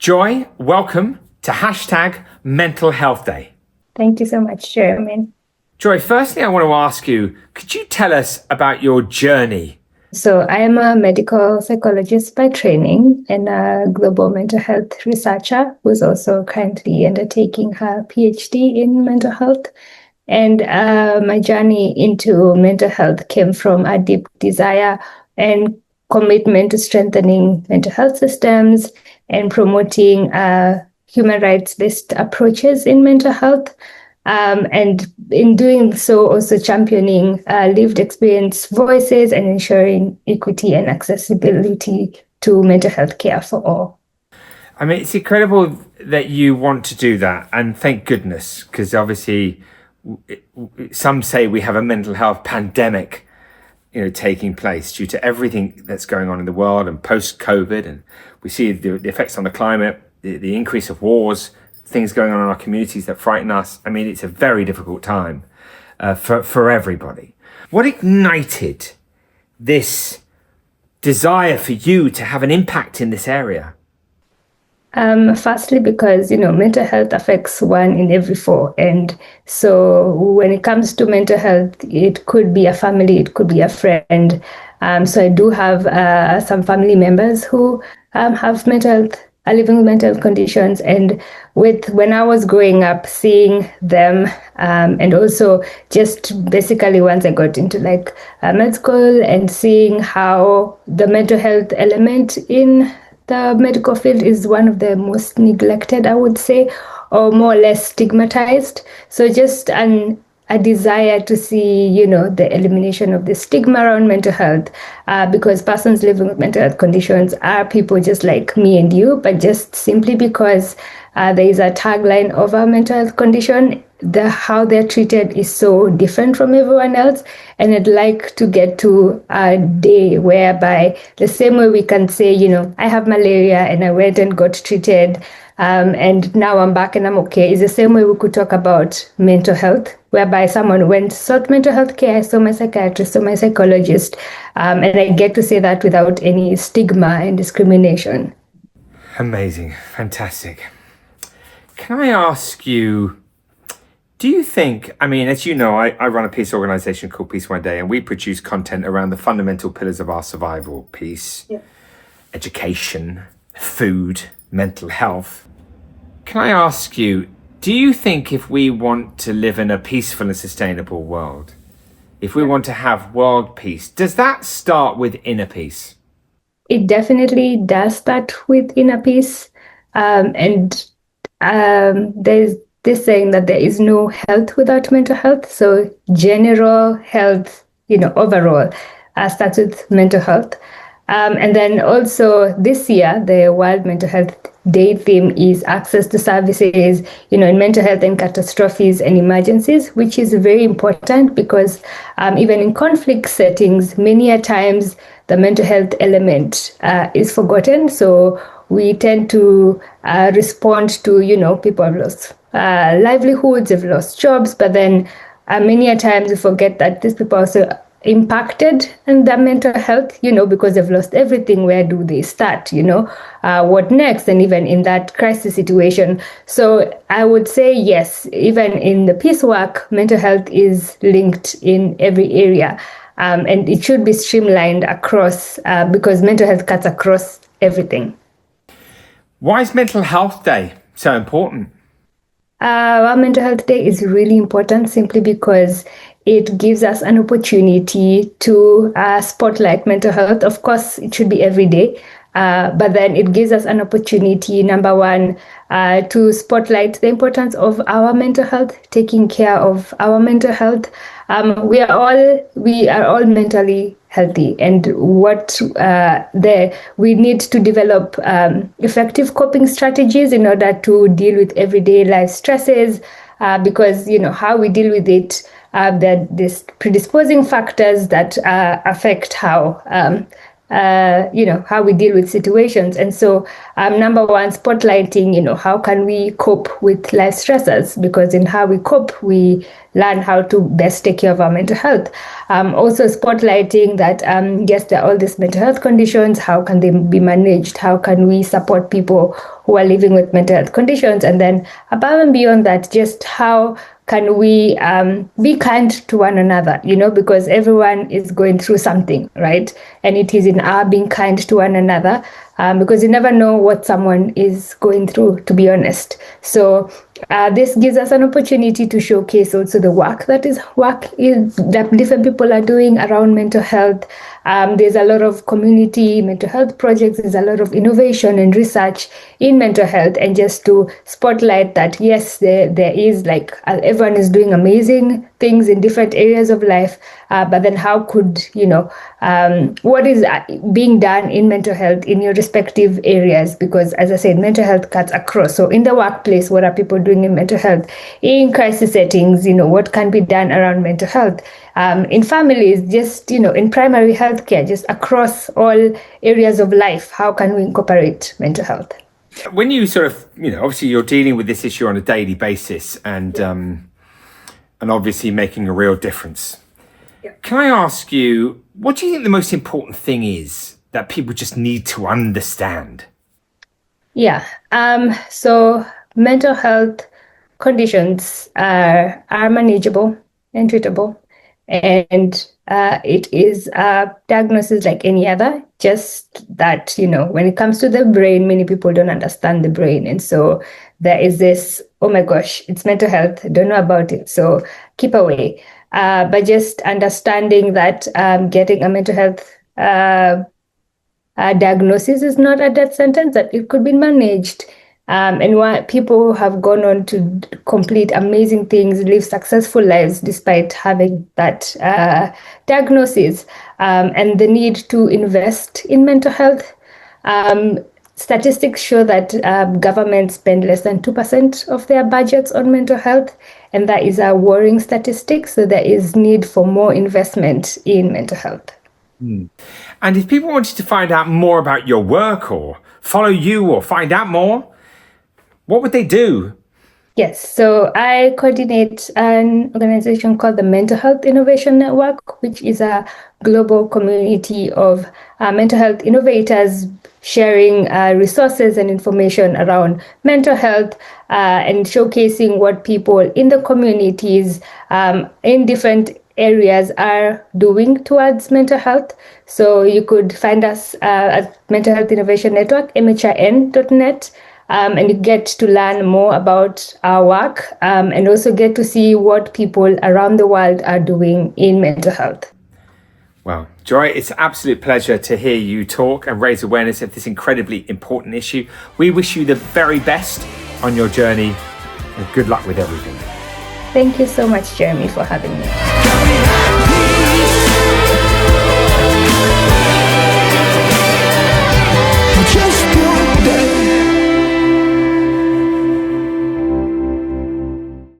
Joy, welcome to #Mental Health Day. Thank you so much, Jeremy. Joy, firstly, I want to ask you, could you tell us about your journey? So I am a medical psychologist by training and a global mental health researcher who's also currently undertaking her PhD in mental health. And my journey into mental health came from a deep desire and commitment to strengthening mental health systems and promoting human rights-based approaches in mental health. And in doing so, also championing lived experience voices and ensuring equity and accessibility to mental health care for all. I mean, it's incredible that you want to do that. And thank goodness, because obviously some say we have a mental health pandemic, taking place due to everything that's going on in the world and post-COVID. And we see the effects on the climate, the increase of wars, things going on in our communities that frighten us. I mean, it's a very difficult time for everybody. What ignited this desire for you to have an impact in this area? Firstly, because, mental health affects 1 in every 4. And so when it comes to mental health, it could be a family, it could be a friend. So I do have some family members who have mental health, are living with mental health conditions. And when I was growing up, seeing them, and also just basically once I got into med school and seeing how the mental health element in the medical field is one of the most neglected, I would say, or more or less stigmatized. So just a desire to see, the elimination of the stigma around mental health, because persons living with mental health conditions are people just like me and you, but just simply because there is a tagline of a mental health condition, how they're treated is so different from everyone else. And I'd like to get to a day whereby the same way we can say, I have malaria and I went and got treated, and now I'm back and I'm okay, is the same way we could talk about mental health, whereby someone went, sought mental health care, I saw my psychiatrist, saw my psychologist, and I get to say that without any stigma and discrimination. Amazing. Fantastic. Can I ask you, do you think, as you know, I run a peace organization called Peace One Day, and we produce content around the fundamental pillars of our survival: peace, education, food, mental health. Can I ask you, do you think if we want to live in a peaceful and sustainable world, if we want to have world peace, does that start with inner peace? It definitely does start with inner peace. And there's this saying that there is no health without mental health. So general health, overall, starts with mental health. And then also this year, the World Mental Health Day theme is access to services, in mental health and catastrophes and emergencies, which is very important because even in conflict settings, many a times the mental health element is forgotten. So we tend to respond to, people have lost livelihoods, have lost jobs, but then many a times we forget that these people are also impacted in their mental health, because they've lost everything. Where do they start? What next? And even in that crisis situation. So I would say, yes, even in the peace work, mental health is linked in every area. And it should be streamlined across, because mental health cuts across everything. Why is Mental Health Day so important? Our Mental Health Day is really important simply because it gives us an opportunity to spotlight mental health. Of course, it should be every day, but then it gives us an opportunity, number one, to spotlight the importance of our mental health, taking care of our mental health. We are all mentally healthy, and we need to develop effective coping strategies in order to deal with everyday life stresses, because how we deal with it, there are these predisposing factors that affect how how we deal with situations. And so, number one, spotlighting, how can we cope with life stressors? Because in how we cope, we learn how to best take care of our mental health. Also spotlighting that, yes, there are all these mental health conditions. How can they be managed? How can we support people who are living with mental health conditions? And then above and beyond that, just how can we be kind to one another, because everyone is going through something, right? And it is in our being kind to one another, because you never know what someone is going through, to be honest. So this gives us an opportunity to showcase also the work that different people are doing around mental health. There's a lot of community mental health projects. There's a lot of innovation and research in mental health, and just to spotlight that, yes, there is everyone is doing amazing things in different areas of life, but then how could what is being done in mental health in your respective areas? Because as I said, mental health cuts across. So in the workplace, what are people doing in mental health? In crisis settings, what can be done around mental health? In families, just in primary health care, just across all areas of life, how can we incorporate mental health? When you sort of, obviously you're dealing with this issue on a daily basis, and obviously making a real difference. Yeah. Can I ask you, what do you think the most important thing is that people just need to understand? Yeah. So mental health conditions are manageable and treatable, and it is a diagnosis like any other. Just that, when it comes to the brain, many people don't understand the brain. And so there is this, oh my gosh, it's mental health, don't know about it, so keep away. But just understanding that getting a mental health diagnosis is not a death sentence, that it could be managed. And why people have gone on to complete amazing things, live successful lives despite having that diagnosis, and the need to invest in mental health. Statistics show that governments spend less than 2% of their budgets on mental health, and that is a worrying statistic. So there is need for more investment in mental health. Mm. And if people wanted to find out more about your work or follow you or find out more, what would they do? Yes, so I coordinate an organization called the Mental Health Innovation Network, which is a global community of mental health innovators sharing resources and information around mental health, and showcasing what people in the communities in different areas are doing towards mental health. So you could find us at Mental Health Innovation Network, MHIN.net. And you get to learn more about our work, and also get to see what people around the world are doing in mental health. Well, Joy, it's an absolute pleasure to hear you talk and raise awareness of this incredibly important issue. We wish you the very best on your journey, and good luck with everything. Thank you so much, Jeremy, for having me.